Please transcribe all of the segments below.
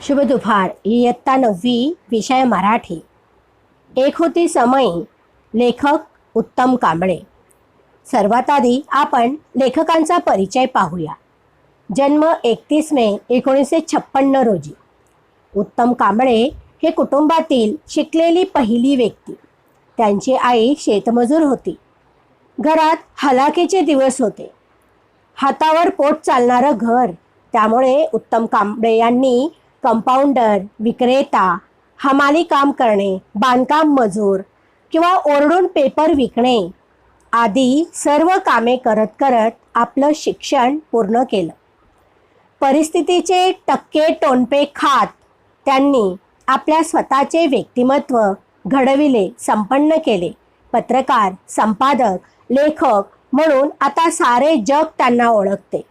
शुभ दुपार. इयत्ता 9वी, विषय मराठी. एक होती समयी. लेखक उत्तम कांबळे. सर्वात आधी आपण लेखकांचा परिचय पाहूया. जन्म 31 मे 1956 रोजी. उत्तम कांबळे हे कुटुंबातील शिकलेली पहिली व्यक्ती. त्यांची आई शेतमजूर होती. घरात हलाखीचे दिवस होते. हातावर पोट चालणारं घर. त्यामुळे उत्तम कांबळे यांनी कंपाऊंडर, विक्रेता, हमाली काम करणे, बांधकाम मजूर किंवा ओरडून पेपर विकणे आदी सर्व कामे करत करत आपलं शिक्षण पूर्ण केलं. परिस्थितीचे टक्के टोनपे खात त्यांनी आपल्या स्वतःचे व्यक्तिमत्व घडविले, संपन्न केले. पत्रकार, संपादक, लेखक म्हणून आता सारे जग त्यांना ओळखते.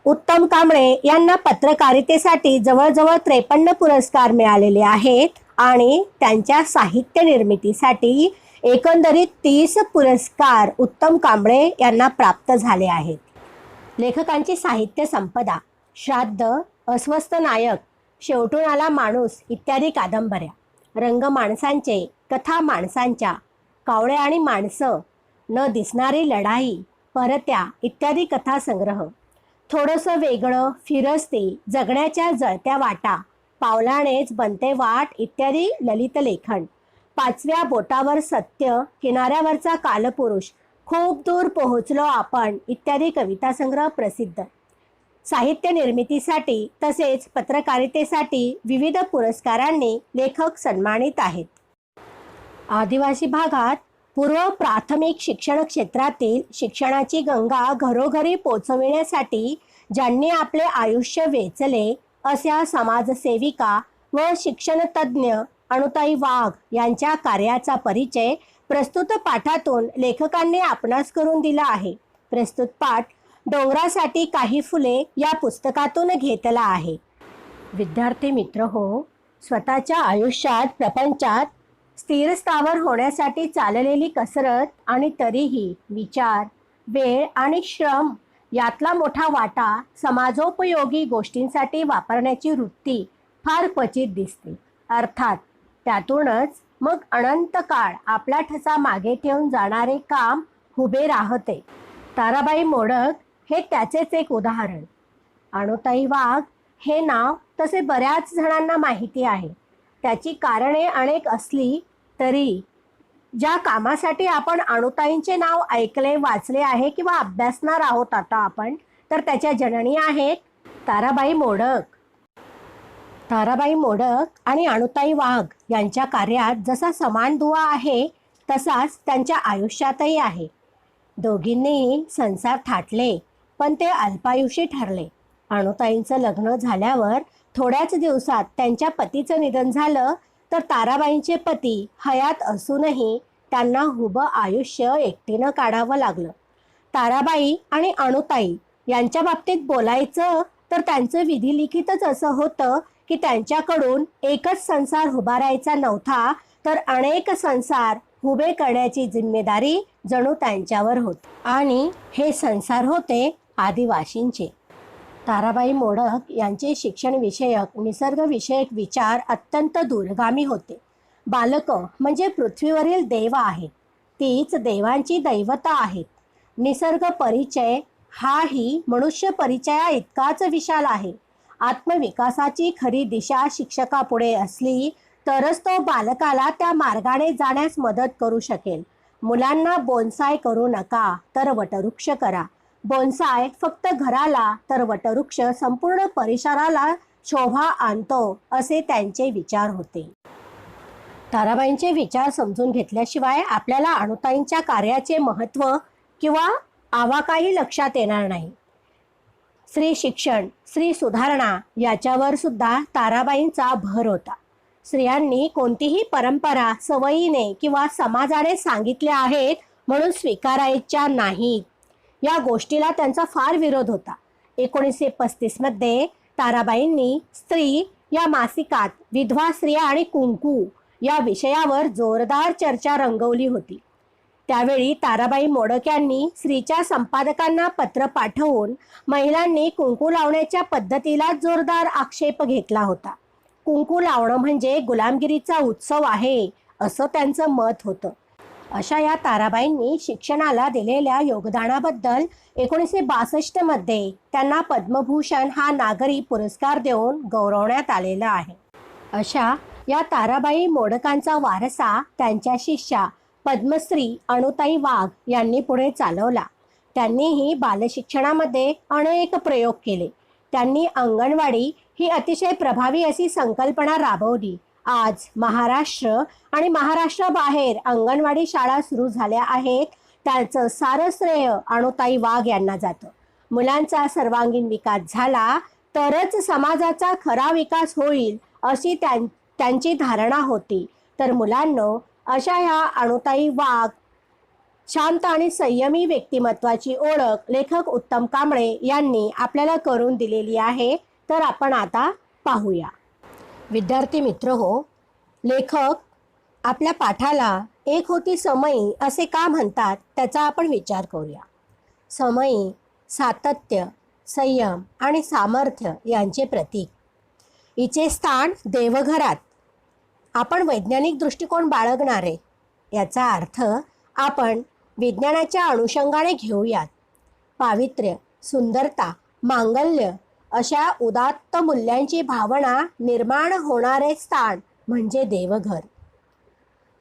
उत्तम कांबळे यांना पत्रकारितेसाठी जवळजवळ 53 पुरस्कार मिळालेले आहेत आणि त्यांच्या साहित्य निर्मितीसाठी एकंदरीत 30 पुरस्कार उत्तम कांबळे यांना प्राप्त झाले आहेत. लेखकांची साहित्य संपदा: श्राद्ध, अस्वस्थ नायक, शेवटून आला माणूस इत्यादी कादंबऱ्या, रंग माणसांचे, कथा माणसांच्या, कावळे आणि माणसं, न दिसणारी लढाई, परत्या इत्यादी कथासंग्रह, थोडंसं वेगळं, फिरस्ती, जगण्याच्या जळत्या वाटा, पावलानेच बनते वाट इत्यादी ललित लेखन, पाचव्या बोटावर सत्य, किनाऱ्यावरचा कालपुरुष, खूप दूर पोहोचलो आपण इत्यादी कवितासंग्रह प्रसिद्ध. साहित्य निर्मितीसाठी तसेच पत्रकारितेसाठी विविध पुरस्कारांनी लेखक सन्मानित आहेत. आदिवासी भागात पूर्व प्राथमिक शिक्षण क्षेत्रातील शिक्षणाची गंगा घरोघरी पोचविण्यासाठी ज्यांनी आपले आयुष्य वेचले अशा समाजसेविका व शिक्षणतज्ज्ञ अनुताई वाघ यांच्या कार्याचा परिचय प्रस्तुत पाठातून लेखकांनी आपणास करून दिला आहे. प्रस्तुत पाठ डोंगरासाठी काही फुले या पुस्तकातून घेतला आहे. विद्यार्थी मित्र हो, स्वतःच्या आयुष्यात प्रपंचात स्थिर स्थावर होण्यासाठी चाललेली कसरत आणि तरीही विचार, वेळ आणि श्रम यातला मोठा वाटा समाजोपयोगी गोष्टींसाठी वापरण्याची वृत्ती फार क्वचित दिसते. अर्थात त्यातूनच मग अनंत काळ आपला ठसा मागे ठेवून जाणारे काम उभे राहते. ताराबाई मोडक हे त्याचेच एक उदाहरण. अनुताई वाघ हे नाव तसे बऱ्याच जणांना माहिती आहे. त्याची कारणे अनेक असली तरी ज्या कामासाठी आपण अनुताईंचे नाव ऐकले, वाचले आहे किंवा अभ्यासणार आहोत आता आपण, तर त्याच्या जननी आहेत ताराबाई मोडक. ताराबाई मोडक आणि अनुताई वाघ यांच्या कार्यात जसा समान दुवा आहे तसाच त्यांच्या आयुष्यातही आहे. दोघींनीही संसार थाटले, पण ते अल्पायुषी ठरले. अनुताईंचं लग्न झाल्यावर थोड्याच दिवसात त्यांच्या पतीचं निधन झालं, तर ताराबाईंचे पती हयात असूनही त्यांना उभं आयुष्य एकटीनं काढावं लागलं. ताराबाई आणि अनुताई यांच्या बाबतीत बोलायचं तर त्यांचं विधिलिखितच असं होतं की त्यांच्याकडून एकच संसार उभारायचा नव्हता, तर अनेक संसार उभे करण्याची जिम्मेदारी जणू त्यांच्यावर होती. आणि हे संसार होते आदिवासींचे. ताराबाई मोडक यांचे शिक्षणविषयक, निसर्गविषयक विचार अत्यंत दूरगामी होते. बालकं म्हणजे पृथ्वीवरील देव आहेत, तीच देवांची दैवता आहेत. निसर्ग परिचय हाही मनुष्य परिचया इतकाच विशाल आहे. आत्मविकासाची खरी दिशा शिक्षकापुढे असली तरच तो बालकाला त्या मार्गाने जाण्यास मदत करू शकेल. मुलांना बोनसाय करू नका, तर वटवृक्ष करा. बोनसाय फक्त घराला, तर वटवृक्ष संपूर्ण परिसराला शोभा आणतो, असे त्यांचे विचार होते. ताराबाईंचे विचार समजून घेतल्याशिवाय आपल्याला अनुताईंच्या कार्याचे महत्त्व किंवा आवाकाही लक्षात येणार नाही. स्त्री शिक्षण, स्त्री सुधारणा याच्यावर सुद्धा ताराबाईंचा भर होता. स्त्रियांनी कोणतीही परंपरा सवयीने किंवा समाजाने सांगितल्या आहेत म्हणून स्वीकारायच्या नाहीत, या गोष्टीला त्यांचा फार विरोध होता. 1935 मध्ये ताराबाईंनी स्त्री या मासिकात विधवा स्त्रिया आणि कुंकू या विषयावर जोरदार चर्चा रंगवली होती. त्यावेळी ताराबाई मोडक यांनी स्त्रीच्या संपादकांना पत्र पाठवून महिलांनी कुंकू लावण्याच्या पद्धतीला जोरदार आक्षेप घेतला होता. कुंकू लावणं म्हणजे गुलामगिरीचा उत्सव आहे असं त्यांचं मत होतं. अशा या ताराबाईंनी शिक्षणाला दिलेल्या योगदानाबद्दल 1962 मध्ये त्यांना पद्मभूषण हा नागरी पुरस्कार देऊन गौरवण्यात आलेला आहे. अशा या ताराबाई मोडकांचा वारसा त्यांच्या शिष्या पद्मश्री अनुताई वाघ यांनी पुढे चालवला. त्यांनीही बालशिक्षणामध्ये अनेक प्रयोग केले. त्यांनी अंगणवाडी ही अतिशय प्रभावी अशी संकल्पना राबवली. आज महाराष्ट्र आणि महाराष्ट्राबाहेर अंगणवाडी शाळा सुरू झाल्या आहेत. त्याचं सारं श्रेय अनुताई वाघ यांना जातं. मुलांचा सर्वांगीण विकास झाला तरच समाजाचा खरा विकास होईल अशी त्यांची धारणा होती. तर मुलांनो, अशा ह्या अनुताई वाघ शांत आणि संयमी व्यक्तिमत्वाची ओळख लेखक उत्तम कांबळे यांनी आपल्याला करून दिलेली आहे. तर आपण आता पाहूया. विद्यार्थी मित्र हो, लेखक आपल्या पाठाला एक होती समयी असे का म्हणतात त्याचा आपण विचार करूया. समयी सातत्य, संयम आणि सामर्थ्य यांचे प्रतीक. हिचे स्थान देवघरात. आपण वैज्ञानिक दृष्टिकोन बाळगणारे याचा अर्थ आपण विज्ञानाच्या अनुषंगाने घेऊयात. पावित्र्य, सुंदरता, मांगल्य अशा उदात्त मूल्यांची भावना निर्माण होणारे स्थान म्हणजे देवघर.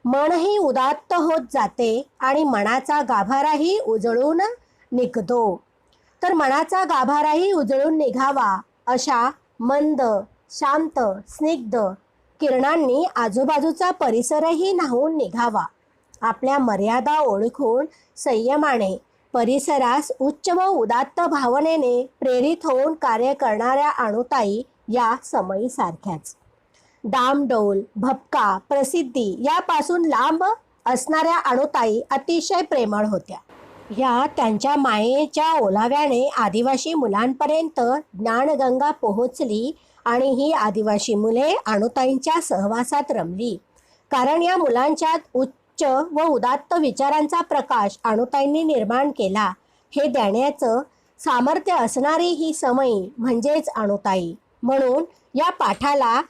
मनही उदात्त होत जाते आणि मनाचा गाभाराही उजळून निघतो. तर मनाचा गाभाराही उजळून निघावा अशा मंद, शांत, स्निग्ध किरणांनी आजूबाजूचा परिसरही न्हावून निघावा. आपल्या मर्यादा ओळखून संयमाने परिसरास उच्च व उदात्त भावनेने प्रेरित होऊन कार्य करणाऱ्या अनुताई या समयीसारख्याच. डामडौल, भपका, प्रसिद्धी यापासून लांब असणाऱ्या अनुताई अतिशय प्रेमळ होत्या. या त्यांच्या मायेच्या ओलाव्याने आदिवासी मुलांपर्यंत ज्ञानगंगा पोहोचली आणि ही आदिवासी मुले अनुताईंच्या सहवासात रमली. कारण या मुलांच्यात उच्च व उदात्त विचारांचा प्रकाश अनुताईंनी निर्माण केला. हे देण्याचं सामर्थ्य असणारी ही समयी म्हणजेच अनुताई. म्हणून या पाठाला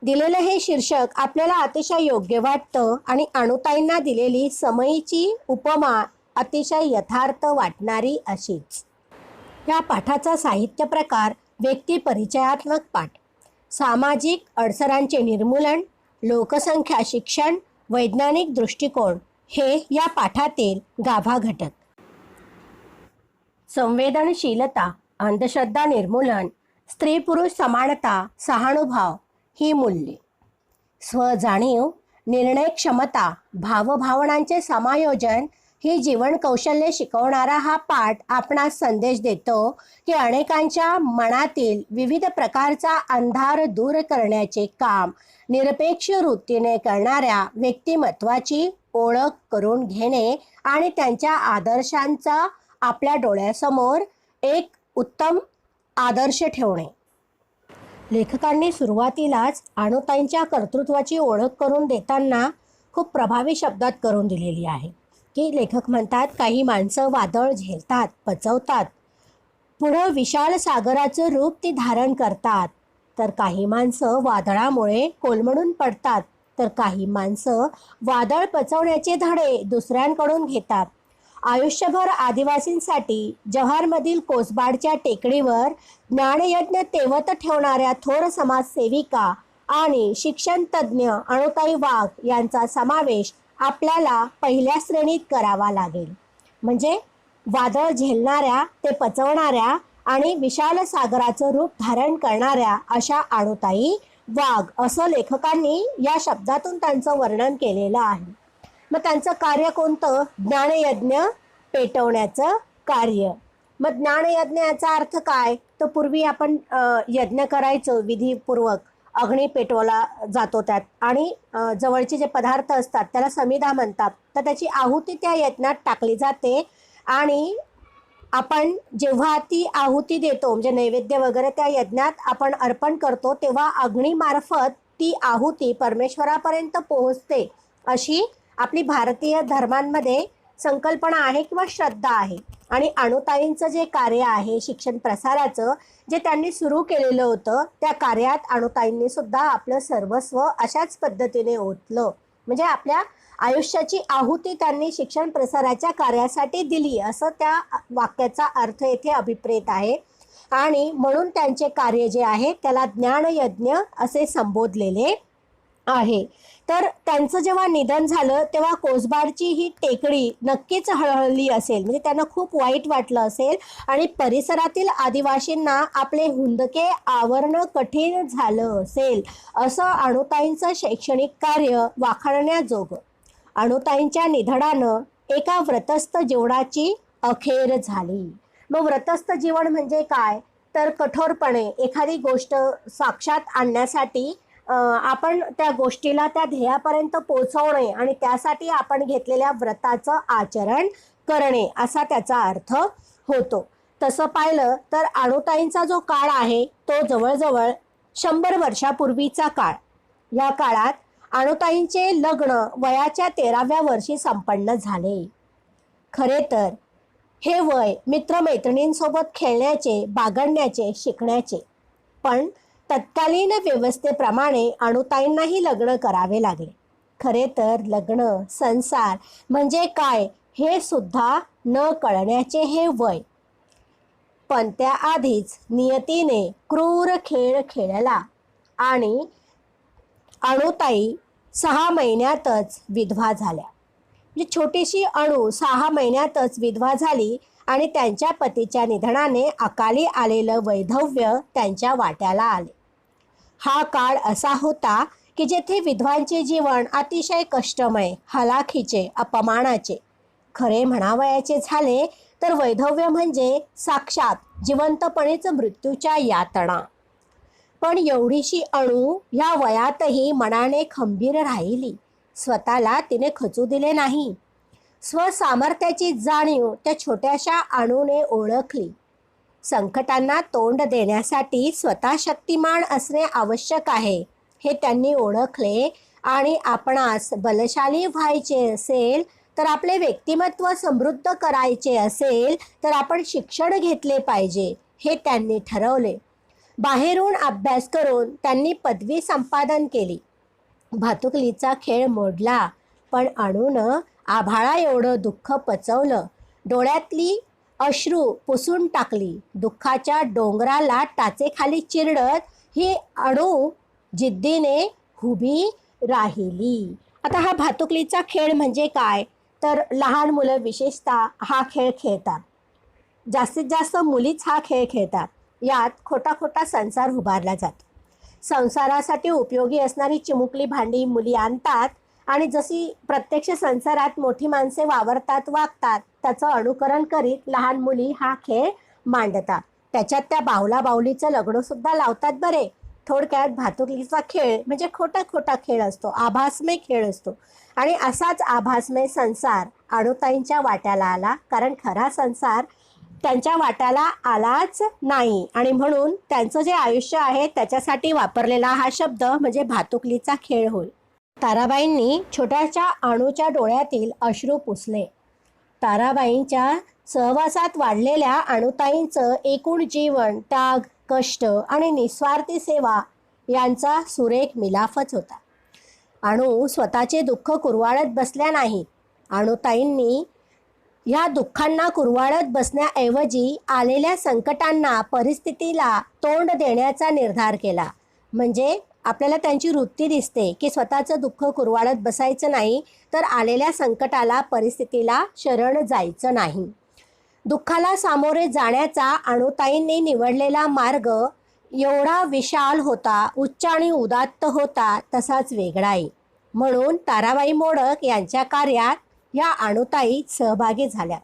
दिलेलं हे शीर्षक आपल्याला अतिशय योग्य वाटतं आणि अनुताईंना दिलेली समयीची उपमा अतिशय यथार्थ वाटणारी अशीच. या पाठाचा साहित्य प्रकार व्यक्ती परिचयात्मक पाठ. सामाजिक अडसरांचे निर्मूलन, लोकसंख्या शिक्षण, वैज्ञानिक दृष्टिकोन हे या पाठातील गाभा घटक. संवेदनशीलता, अंधश्रद्धा निर्मूलन, स्त्री पुरुष समानता, सहानुभाव ही मूल्ये. स्वजाणीव, निर्णय क्षमता, भावभावनांचे समायोजन ही जीवन कौशल्ये शिकवणारा हा पाठ आपणास संदेश देतो की अनेकांच्या मनातील विविध प्रकारचा अंधार दूर करण्याचे काम निरपेक्ष वृत्तीने करणाऱ्या व्यक्तिमत्वाची ओळख करून घेणे आणि त्यांच्या आदर्शांचा आपल्या डोळ्यासमोर एक उत्तम आदर्श ठेवणे. लेखकांनी सुरुवातीलाच अनुताईंच्या कर्तृत्वाची ओळख करून देताना खूप प्रभावी शब्दात करून दिलेली आहे की लेखक म्हणतात, काही माणसं वादळ झेलतात, पचवतात, पुढं विशाल सागराचं रूप ती धारण करतात. तर काही माणसं वादळामुळे कोलमडून पडतात. तर काही माणसं वादळ पचवण्याचे धडे दुसऱ्यांकडून घेतात. आयुष्यभर आदिवासींसाठी जव्हारमधील कोसबाडच्या टेकडीवर ज्ञानयज्ञ तेवत ठेवणाऱ्या थोर समाजसेविका आणि शिक्षणतज्ज्ञ अनुताई वाघ यांचा समावेश आपल्याला पहिल्या श्रेणीत करावा लागेल. म्हणजे वादळ झेलणाऱ्या, ते पचवणाऱ्या आणि विशाल सागराचं रूप धारण करणाऱ्या अशा अनुताई वाघ असं लेखकांनी या शब्दातून त्यांचं वर्णन केलेलं आहे. मग त्यांचं कार्य कोणतं? ज्ञानयज्ञ पेटवण्याचं कार्य. मग ज्ञानयज्ञ याचा अर्थ काय? तर पूर्वी आपण यज्ञ करायचो विधीपूर्वक, अग्नी पेटवला जातो त्यात आणि जवळचे जे पदार्थ असतात त्याला समिधा म्हणतात. तर त्याची आहुती त्या यज्ञात टाकली जाते आणि आपण जेव्हा ती आहुती देतो म्हणजे नैवेद्य वगैरे त्या यज्ञात आपण अर्पण करतो तेव्हा अग्नीमार्फत ती आहुती परमेश्वरापर्यंत पोहोचते अशी आपली भारतीय धर्मांमध्ये संकल्पना आहे किंवा श्रद्धा आहे. आणि अणुताईंचं जे कार्य आहे शिक्षण प्रसाराचं, जे त्यांनी सुरू केलेलं होतं, त्या कार्यात अणुताईंनी सुद्धा आपलं सर्वस्व अशाच पद्धतीने ओतलं. म्हणजे आपल्या आयुष्याची आहुती त्यांनी शिक्षण प्रसाराच्या कार्यासाठी दिली, असं त्या वाक्याचा अर्थ येथे अभिप्रेत आहे. आणि म्हणून त्यांचे कार्य जे आहे त्याला ज्ञानयज्ञ असे संबोधलेले आहे. तर त्यांचं जेव्हा निधन झालं तेव्हा कोसबाडची ही टेकडी नक्कीच हळहळली असेल, म्हणजे त्यांना खूप वाईट वाटलं असेल आणि परिसरातील आदिवासींना आपले हुंदके आवरणं कठीण झालं असेल. असं अणुताईंचं शैक्षणिक कार्य वाखाणण्याजोगं. अणुताईंच्या निधनानं एका व्रतस्थ जीवनाची अखेर झाली. मग व्रतस्थ जीवन म्हणजे काय? तर कठोरपणे एखादी गोष्ट साक्षात आणण्यासाठी आपण त्या गोष्टीला त्या ध्येयापर्यंत पोहोचवणे आणि त्यासाठी आपण घेतलेल्या व्रताचं आचरण करणे असा त्याचा अर्थ होतो. तसं पाहिलं तर अणुताईंचा जो काळ आहे तो जवळजवळ 100 वर्षापूर्वीचा काळ. या काळात अणुताईंचे लग्न वयाच्या 13व्या वर्षी संपन्न झाले. खरे तर हे वय मित्रमैत्रिणींसोबत खेळण्याचे, बागडण्याचे, शिकण्याचे. पण तत्कालीन व्यवस्थेप्रमाणे अणुताईंनाही लग्न करावे लागले. खरे तर लग्न, संसार म्हणजे काय हे सुद्धा न कळण्याचे हे वय. पण त्याआधीच नियतीने क्रूर खेळ खेळला आणि अणुताई 6 महिन्यातच विधवा झाल्या. म्हणजे छोटीशी अणू 6 महिन्यातच विधवा झाली आणि त्यांच्या पतीच्या निधनाने अकाली आलेलं वैधव्य त्यांच्या वाट्याला आले. हा काळ असा होता की जेथे विधवांचे जीवन अतिशय कष्टमय, हलाखीचे, अपमानाचे. खरे म्हणावयाचे झाले तर वैधव्य म्हणजे साक्षात जिवंतपणेच मृत्यूच्या यातना. पण एवढीशी अणू ह्या वयातही मनाने खंबीर राहिली. स्वतःला तिने खचू दिले नाही. स्वसामर्थ्याची जाणीव त्या छोट्याशा अणूने ओळखली. संकटांना तोंड देण्यासाठी स्वतः शक्तिमान असणे आवश्यक आहे हे त्यांनी ओळखले. आणि आपणास बलशाली व्हायचे असेल तर, आपले व्यक्तिमत्व समृद्ध करायचे असेल तर आपण शिक्षण घेतले पाहिजे हे त्यांनी ठरवले. बाहेरून अभ्यास करून त्यांनी पदवी संपादन केली. भातुकलीचा खेळ मोडला. पण अणूनं आभाळा एवढं दुःख पचवलं. डोळ्यातली अश्रू पुसून टाकली. दुःखाच्या डोंगराला टाचेखाली चिरडत ही अणू जिद्दीने उभी राहिली. आता हा भातुकलीचा खेळ म्हणजे काय? तर लहान मुलं विशेषतः हा खेळ खेळतात. जास्तीत जास्त मुलीच हा खेळ खेळतात. यात खोटा खोटा संसार उभारला जातो. संसारासाठी उपयोगी असणारी चिमुकली भांडी मुली आणतात आणि जशी प्रत्यक्ष संसारात मोठी माणसे वावरतात, वागतात, त्याचं अनुकरण करीत लहान मुली हा खेळ मांडतात. त्याच्यात त्या बाहुला बाहुलीचं लग्न सुद्धा लावतात बरे. थोडक्यात भातुकलीचा खेळ म्हणजे खोटा खोटा खेळ असतो, आभासमय खेळ असतो. आणि असाच आभासमय संसार अणुताईंच्या वाट्याला आला, कारण खरा संसार त्यांच्या वाट्याला आलाच नाही. आणि म्हणून त्यांचं जे आयुष्य आहे त्याच्यासाठी वापरलेला हा शब्द म्हणजे भातुकलीचा खेळ होय. ताराबाईंनी छोट्याशा अणूच्या डोळ्यातील अश्रू पुसले. ताराबाईंच्या सहवासात वाढलेल्या अणुताईंचं एकूण जीवन त्याग, कष्ट आणि निस्वार्थी सेवा यांचा सुरेख मिलाफच होता. अणू स्वतःचे दुःख कुरवाळत बसल्या नाही. अणुताईंनी या दुःखांना कुरवाळत बसण्याऐवजी आलेल्या संकटांना, परिस्थितीला तोंड देण्याचा निर्धार केला. म्हणजे आपल्याला त्यांची वृत्ती दिसते की स्वतःचं दुःख कुरवाळत बसायचं नाही, तर आलेल्या संकटाला, परिस्थितीला शरण जायचं नाही. दुःखाला सामोरे जाण्याचा अणुताईंनी निवडलेला मार्ग एवढा विशाल होता, उच्च आणि उदात्त होता, तसाच वेगळाही. म्हणून ताराबाई मोडक यांच्या कार्यात या अणुताई सहभागी झाल्या.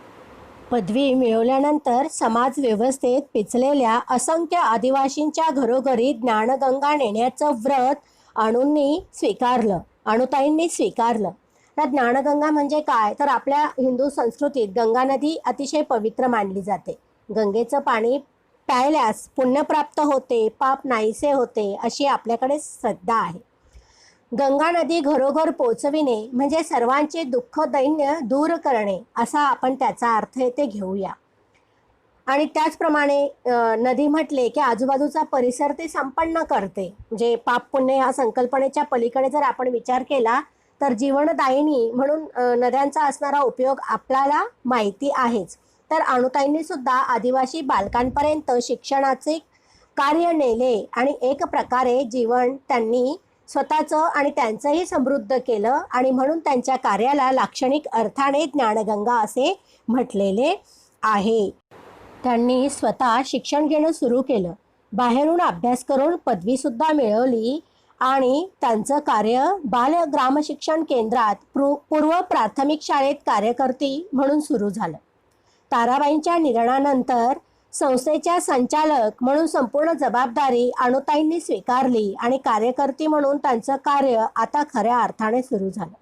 पदवी मिळवल्यानंतर समाज व्यवस्थेत पिचलेल्या असंख्य आदिवासींच्या घरोघरी ज्ञानगंगा नेण्याचं व्रत अणुताईंनी स्वीकारलं. तर ज्ञानगंगा म्हणजे काय? तर आपल्या हिंदू संस्कृतीत गंगा नदी अतिशय पवित्र मानली जाते. गंगेचं पाणी प्यायल्यास पुण्य प्राप्त होते, पाप नाहीसे होते, अशी आपल्याकडे श्रद्धा आहे. गंगा नदी घरोघर पोचविणे म्हणजे सर्वांचे दुःख दैन्य दूर करणे, असा आपण त्याचा अर्थ येथे घेऊया. आणि त्याचप्रमाणे नदी म्हटले की आजूबाजूचा परिसर ते संपन्न करते. म्हणजे पाप पुण्य ह्या संकल्पनेच्या पलीकडे जर आपण विचार केला तर जीवनदायिनी म्हणून नद्यांचा असणारा उपयोग आपल्याला माहिती आहेच. तर अणुताईंनी सुद्धा आदिवासी बालकांपर्यंत शिक्षणाचे कार्य नेले आणि एक प्रकारे जीवन त्यांनी स्वतःचं आणि त्यांचंही समृद्ध केलं आणि म्हणून त्यांच्या कार्याला लाक्षणिक अर्थाने ज्ञानगंगा असे म्हटलेले आहे. त्यांनी स्वतः शिक्षण घेणं सुरू केलं, बाहेरून अभ्यास करून पदवीसुद्धा मिळवली आणि त्यांचं कार्य बाल ग्राम शिक्षण केंद्रात पूर्व प्राथमिक शाळेत कार्यकर्ती म्हणून सुरू झालं. ताराबाईंच्या निधनानंतर संस्थेच्या संचालक म्हणून संपूर्ण जबाबदारी अणुताईंनी स्वीकारली आणि कार्यकर्ती म्हणून त्यांचं कार्य आता खऱ्या अर्थाने सुरू झालं.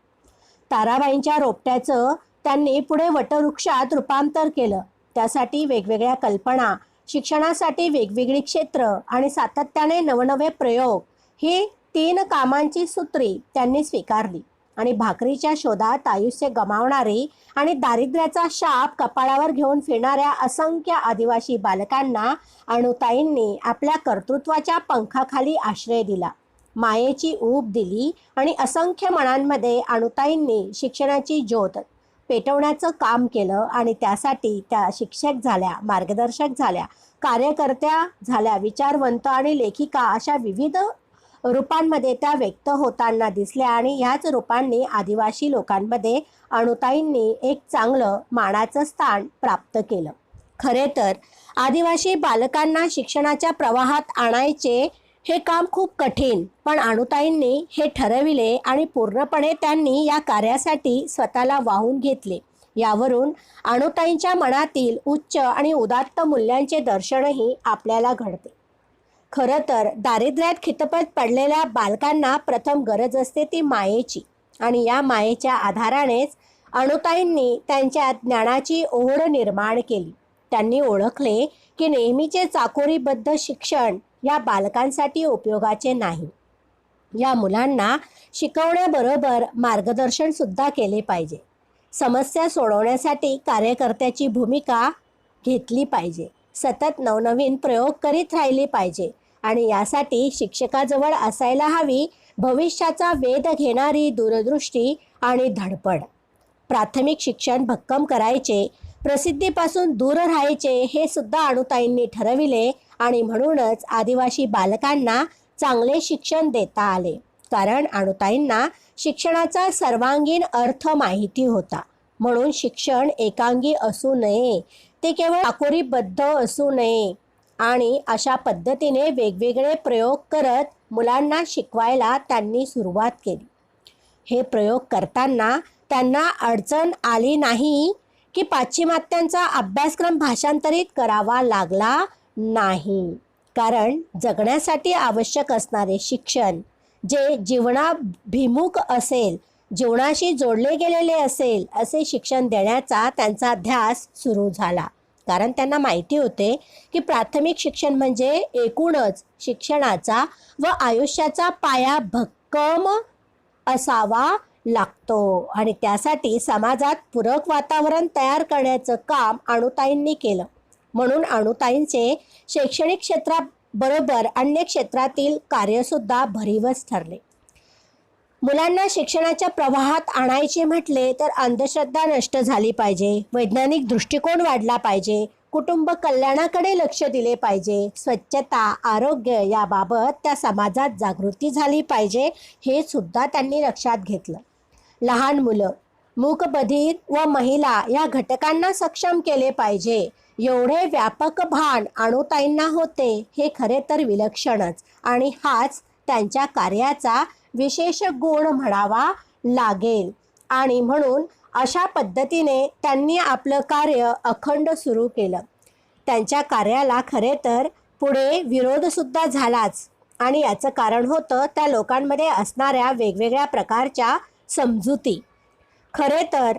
ताराबाईंच्या रोपट्याचं त्यांनी पुढे वटवृक्षात रूपांतर केलं. त्यासाठी वेगवेगळ्या कल्पना, शिक्षणासाठी वेगवेगळी क्षेत्र आणि सातत्याने नवनवे प्रयोग ही 3 कामांची सूत्री त्यांनी स्वीकारली आणि भाकरीच्या शोधात आयुष्य गमावणारी आणि दारिद्र्याचा शाप कपाळावर घेऊन फिरणाऱ्या असंख्य आदिवासी बालकांना अणुताईंनी आपल्या कर्तृत्वाच्या पंखाखाली आश्रय दिला, मायेची ऊब दिली आणि असंख्य मनांमध्ये अणुताईंनी शिक्षणाची ज्योत पेटवण्याचं काम केलं आणि त्यासाठी त्या शिक्षक झाल्या, मार्गदर्शक झाल्या, कार्यकर्त्या झाल्या, विचारवंत आणि लेखिका अशा विविध रूपांमध्ये त्या व्यक्त होताना दिसल्या आणि ह्याच रूपांनी आदिवासी लोकांमध्ये अणुताईंनी एक चांगलं मानाचं स्थान प्राप्त केलं. खरे तर आदिवासी बालकांना शिक्षणाच्या प्रवाहात आणायचे हे काम खूप कठीण, पण अणुताईंनी हे ठरविले आणि पूर्णपणे त्यांनी या कार्यासाठी स्वतःला वाहून घेतले. यावरून अणुताईंच्या मनातील उच्च आणि उदात्त मूल्यांचे दर्शनही आपल्याला घडते. खरं तर दारिद्र्यात खितपत पडलेल्या बालकांना प्रथम गरज असते ती मायेची आणि या मायेच्या आधारानेच अणुताईंनी त्यांच्यात ज्ञानाची ओढ निर्माण केली. त्यांनी ओळखले की नेहमीचे चाकोरीबद्ध शिक्षण या बालकांसाठी उपयोगाचे नाही. या मुलांना शिकवण्याबरोबर मार्गदर्शन सुद्धा केले पाहिजे. समस्या सोडवण्यासाठी कार्यकर्त्याची भूमिका घेतली पाहिजे. सतत नवनवीन प्रयोग करीत राहिले पाहिजे आणि यासाठी शिक्षकाजवळ असायला हवी भविष्याचा वेध घेणारी दूरदृष्टी आणि धडपड. प्राथमिक शिक्षण भक्कम करायचे, प्रसिद्धीपासून दूर राहायचे हे सुद्धा अणुताईंनी ठरविले आणि म्हणूनच आदिवासी बालकांना चांगले शिक्षण देता आले. कारण अणुताईंना शिक्षणाचा सर्वांगीण अर्थ माहिती होता. म्हणून शिक्षण एकांगी असू नये, ते केवळ चाकोरीबद्ध असू नये आणि अशा पद्धतीने वेगवेगळे प्रयोग करत मुलांना शिकवायला त्यांनी सुरुवात केली. हे प्रयोग करताना त्यांना अडचण आली नाही की पाश्चिमात्यांचा अभ्यासक्रम भाषांतरित करावा लागला नाही. कारण जगण्यासाठी आवश्यक असणारे शिक्षण जे जीवनाभिमुख असेल, जीवनाशी जोडले गेलेले असेल असे शिक्षण देण्याचा त्यांचा ध्यास सुरू झाला. कारण त्यांना माहिती होते की प्राथमिक शिक्षण म्हणजे एकूणच शिक्षणाचा व आयुष्याचा पाया भक्कम असावा लागतो आणि त्यासाठी समाजात पूरक वातावरण तयार करण्याचं काम अणुताईंनी केलं. म्हणून अणुताईंचे शैक्षणिक क्षेत्राबरोबर अन्य क्षेत्रातील कार्यसुद्धा भरीवच ठरले. मुलांना शिक्षणाच्या प्रवाहात आणायचे म्हटले तर अंधश्रद्धा नष्ट झाली पाहिजे, वैज्ञानिक दृष्टिकोन वाढला पाहिजे, कुटुंब कल्याणाकडे लक्ष दिले पाहिजे, स्वच्छता, आरोग्य याबाबत त्या समाजात जागृती झाली पाहिजे हे सुद्धा त्यांनी लक्षात घेतलं. लहान मुलं, मूकबधीर व महिला या घटकांना सक्षम केले पाहिजे एवढे व्यापक भान अणुताईंना होते हे खरे तर विलक्षणच आणि हाच त्यांच्या कार्याचा विशेष गुण म्हणावा लागेल. आणि म्हणून अशा पद्धतीने त्यांनी आपलं कार्य अखंड सुरू केलं. त्यांच्या कार्याला खरे तर पुढे विरोधसुद्धा झालाच आणि याचं कारण होतं त्या लोकांमध्ये असणाऱ्या वेगवेगळ्या प्रकारच्या समजुती. खरे तर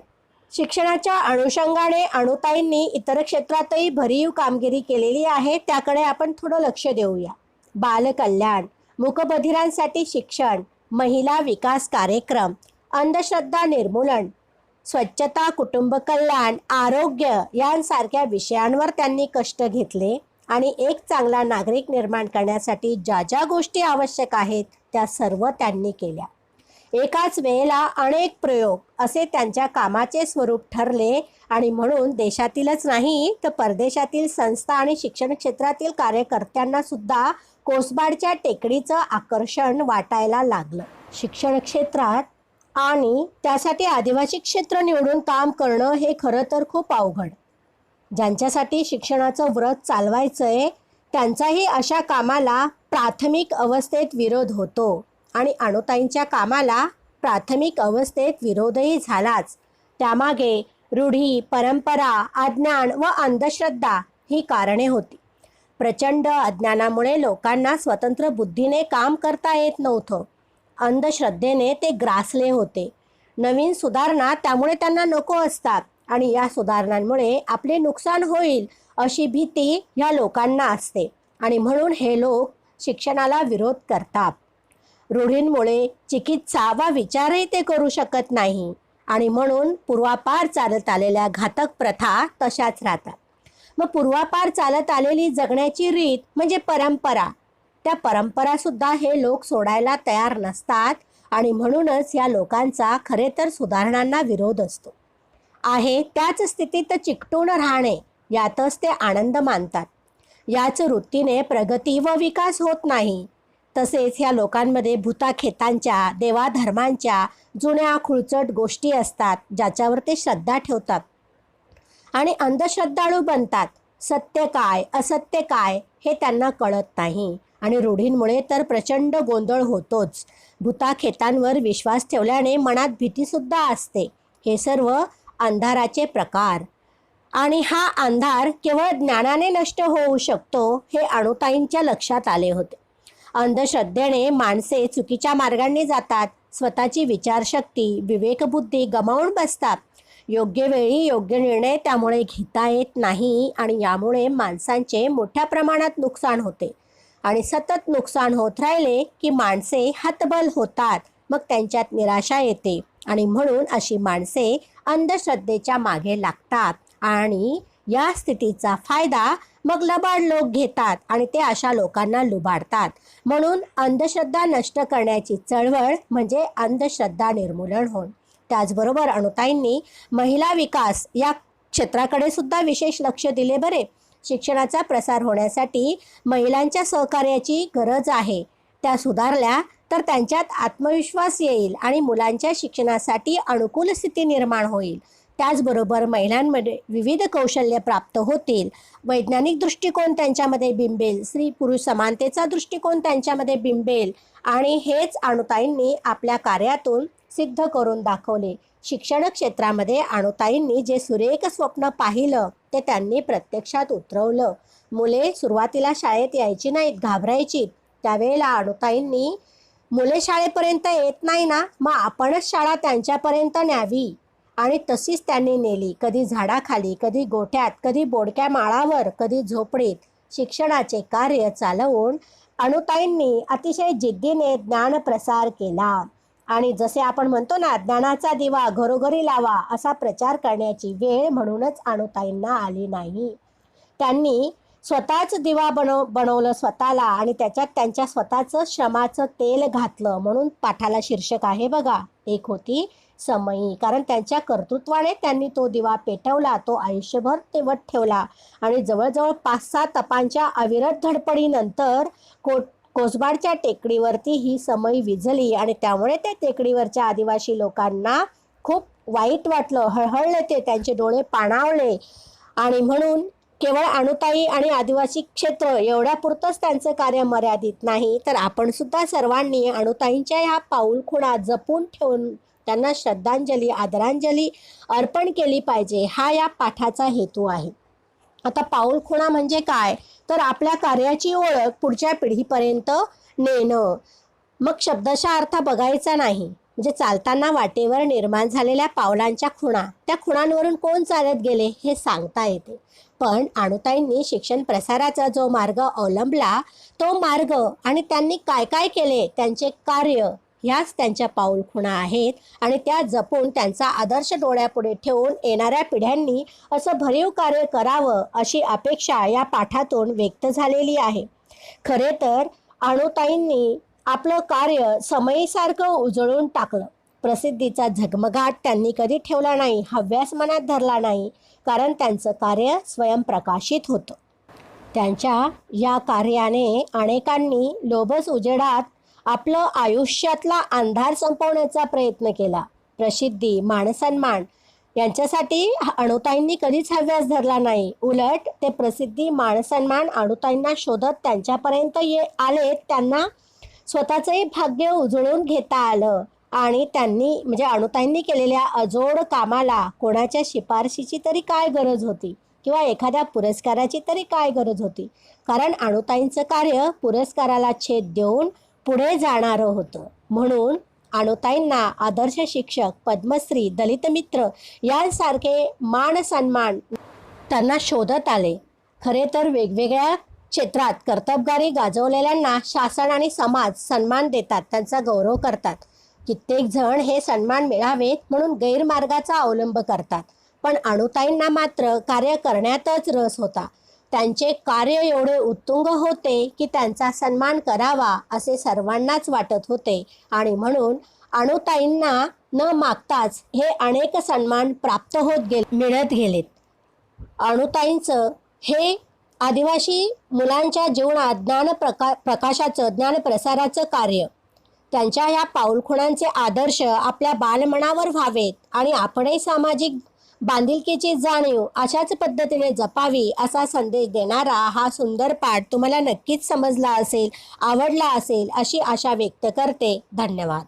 शिक्षणाच्या अनुषंगाने अणुताईंनी इतर क्षेत्रातही भरीव कामगिरी केलेली आहे, त्याकडे आपण थोडं लक्ष देऊया. बालकल्याण, मूकबधिरांसाठी शिक्षण, महिला विकास कार्यक्रम, अंधश्रद्धा निर्मूलन, स्वच्छता, कुटुंब कल्याण, आरोग्य यांसारख्या विषयांवर त्यांनी कष्ट घेतले आणि एक चांगला नागरिक निर्माण करण्यासाठी ज्या ज्या गोष्टी आवश्यक आहेत त्या सर्व त्यांनी केल्या. एकाच वेळेला अनेक प्रयोग असे त्यांच्या कामाचे स्वरूप ठरले आणि म्हणून देशातीलच नाही तर परदेशातील संस्था आणि शिक्षण क्षेत्रातील कार्यकर्त्यांना सुद्धा कोसबाडच्या टेकडीचं आकर्षण वाटायला लागलं. शिक्षण क्षेत्रात आणि त्यासाठी आदिवासी क्षेत्र निवडून काम करणं हे खरं तर खूप अवघड. ज्यांच्यासाठी शिक्षणाचं व्रत चालवायचंय त्यांचाही अशा कामाला प्राथमिक अवस्थेत विरोध होतो आणि अनुताईंच्या कामाला प्राथमिक अवस्थेत विरोधही झालाच. त्यामागे रूढी, परंपरा, अज्ञान व अंधश्रद्धा ही कारणे होती. प्रचंड अज्ञानामुळे लोकांना स्वतंत्र बुद्धीने काम करता येत नव्हतं. अंधश्रद्धेने ते ग्रासले होते. नवीन सुधारणा त्यामुळे त्यांना नको असतात आणि या सुधारणांमुळे आपले नुकसान होईल अशी भीती ह्या लोकांना असते आणि म्हणून हे लोक शिक्षणाला विरोध करतात. रूढींमुळे चिकित्सा वा विचारही ते करू शकत नाही आणि म्हणून पूर्वापार चालत आलेल्या घातक प्रथा तशाच राहतात. मग पूर्वापार चालत आलेली जगण्याची रीत म्हणजे परंपरा, त्या परंपरासुद्धा हे लोक सोडायला तयार नसतात आणि म्हणूनच या लोकांचा खरे तर सुधारणांना विरोध असतो. आहे त्याच स्थितीत चिकटून राहणे यातच ते आनंद मानतात. याच वृत्तीने प्रगती व विकास होत नाही. तसेच ह्या लोकांमध्ये भूताखेतांच्या, देवाधर्मांच्या जुन्या खुळचट गोष्टी असतात ज्याच्यावर ते श्रद्धा ठेवतात आणि अंधश्रद्धाळू बनतात. सत्य काय असत्य काय हे त्यांना कळत नाही आणि रूढींमुळे तर प्रचंड गोंधळ होतोच. भूताखेतांवर विश्वास ठेवल्याने मनात भीतीसुद्धा असते. हे सर्व अंधाराचे प्रकार आणि हा अंधार केवळ ज्ञानाने नष्ट होऊ शकतो हे अनुताईंच्या लक्षात आले होते. अंधश्रद्धेने माणसे चुकीच्या मार्गाने जातात. स्वतःची विचारशक्ती, विवेकबुद्धी गमावून बसतात. योग्य वेळी योग्य निर्णय त्यामुळे घेता येत नाही आणि यामुळे माणसांचे मोठ्या प्रमाणात नुकसान होते आणि सतत नुकसान होत राहिले की माणसे हतबल होतात. मग त्यांच्यात निराशा येते आणि म्हणून अशी माणसे अंधश्रद्धेच्या मागे लागतात आणि या स्थितीचा फायदा मग लबाड लोक घेतात आणि ते अशा लोकांना लुबाडतात. म्हणून अंधश्रद्धा नष्ट करण्याची चळवळ म्हणजे अंधश्रद्धा निर्मूलन होय. त्याचबरोबर अनुताईंनी महिला विकास या क्षेत्राकडे सुद्धा विशेष लक्ष दिले. बरे, शिक्षणाचा प्रसार होण्यासाठी महिलांच्या सहकार्याची गरज आहे. त्या सुधारल्या तर त्यांच्यात आत्मविश्वास येईल आणि मुलांच्या शिक्षणासाठी अनुकूल स्थिती निर्माण होईल. त्याचबरोबर महिलांमध्ये विविध कौशल्य प्राप्त होतील. वैज्ञानिक दृष्टिकोन त्यांच्यामध्ये बिंबेल. स्त्री पुरुष समानतेचा दृष्टिकोन त्यांच्यामध्ये बिंबेल आणि हेच अनुताईंनी आपल्या कार्यातून सिद्ध करून दाखवले. शिक्षण क्षेत्रामध्ये अनुताईंनी जे सुरेख स्वप्न पाहिलं ते त्यांनी प्रत्यक्षात उतरवलं. मुले सुरुवातीला शाळेत यायची नाहीत, घाबरायची. त्यावेळेला अनुताईंनी मुले शाळेपर्यंत येत नाही ना, मग आपणच शाळा त्यांच्यापर्यंत न्यावी आणि तशीच त्यांनी नेली. कधी झाडाखाली, कधी गोठ्यात, कधी बोडक्या माळावर, कधी झोपडीत शिक्षणाचे कार्य चालवून अनुताईंनी अतिशय जिद्दीने ज्ञान प्रसार केला. आणि जसे आपण म्हणतो ना, ज्ञानाचा दिवा घरोघरी लावा असा प्रचार करण्याची वेळ म्हणूनच अनुताईंना आली नाही. त्यांनी स्वतःच दिवा बनवलं स्वतःला आणि त्याच्यात त्यांच्या स्वतःचं श्रमाचं तेल घातलं. म्हणून पाठाला शीर्षक आहे बघा, एक होती समयी. कारण त्यांच्या कर्तृत्वाने त्यांनी तो दिवा पेटवला, तो आयुष्यभर तेवत ठेवला आणि जवळजवळ 5-6 तपांच्या अविरत धडपडीनंतर कोसबाडच्या टेकडीवरती ही समई विझली आणि त्यामुळे त्या टेकडीवरच्या आदिवासी लोकांना खूप वाईट वाटलं, हळहळले ते, त्यांचे डोळे पाणावले आणि म्हणून केवळ अनुताई आणि आदिवासी क्षेत्र एवढ्यापुरतंच त्यांचं कार्य मर्यादित नाही, तर आपण सुद्धा सर्वांनी अनुताईंच्या ह्या पाऊलखुणा जपून ठेवून त्यांना श्रद्धांजली, आदरांजली अर्पण केली पाहिजे. हा या पाठाचा हेतू आहे. आता पाऊलखुणा म्हणजे काय, तर आपल्या कार्याची ओळख पुढच्या पिढीपर्यंत नेणं. मग शब्दशः अर्थ बघायचा नाही, म्हणजे चालताना वाटेवर निर्माण झालेल्या पावलांच्या खुणा, त्या खुणांवरून कोण चालत गेले हे सांगता येते. पण अनुताईंनी शिक्षण प्रसाराचा जो मार्ग अवलंबला तो मार्ग आणि त्यांनी काय काय केले, त्यांचे कार्य ह्याच त्यांच्या पाऊलखुणा आहेत आणि त्या जपून त्यांचा आदर्श डोळ्यापुढे ठेवून येणाऱ्या पिढ्यांनी असं भरीव कार्य करावं अशी अपेक्षा या पाठातून व्यक्त झालेली आहे. खरे तर अणुताईंनी आपलं कार्य समयीसारखं उजळून टाकलं. प्रसिद्धीचा झगमगाट त्यांनी कधी ठेवला नाही, हव्यास मनात धरला नाही, कारण त्यांचं कार्य स्वयंप्रकाशित होतं. त्यांच्या या कार्याने अनेकांनी लोभस उजेडात आपलं आयुष्यातला अंधार संपवण्याचा प्रयत्न केला. प्रसिद्धी, मानसन्मान यांच्यासाठी अणुताईंनी कधीच हव्यास धरला नाही. उलट ते प्रसिद्धी, मानसन्मान अणुताईंना शोधत त्यांच्यापर्यंत आले. त्यांना स्वतःचंही भाग्य उजळून घेता आलं आणि त्यांनी म्हणजे अणुताईंनी केलेल्या अजोड कामाला कोणाच्या शिफारशीची तरी काय गरज होती किंवा एखाद्या पुरस्काराची तरी काय गरज होती, कारण अणुताईंचं कार्य पुरस्काराला छेद देऊन पुढे जाणारं होतं. म्हणून अणुताईंना आदर्श शिक्षक, पद्मश्री, दलित मित्र यांसारखे मान सन्मान त्यांना शोधत आले. खरे तर वेगवेगळ्या क्षेत्रात कर्तबगारी गाजवलेल्यांना शासन आणि समाज सन्मान देतात, त्यांचा गौरव करतात. कित्येक जण हे सन्मान मिळावेत म्हणून गैरमार्गाचा अवलंब करतात. पण अणुताईंना मात्र कार्य करण्यातच रस होता. त्यांचे कार्य एवढे उत्तुंग होते की त्यांचा सन्मान करावा असे सर्वांनाच वाटत होते आणि म्हणून अणुताईंना न मागताच हे अनेक सन्मान प्राप्त मिळत गेलेत. अणुताईंचं हे आदिवासी मुलांच्या जीवनात प्रकाशाचं, ज्ञान प्रसाराचं कार्य, त्यांच्या या पाऊलखुणांचे आदर्श आपल्या बालमनावर व्हावेत आणि आपणही सामाजिक बांधिलकीची जाणीव अशाच पद्धतीने जपावी असा संदेश देणारा हा सुंदर पाठ तुम्हाला नक्कीच समजला असेल, आवडला असेल अशी आशा व्यक्त करते. धन्यवाद.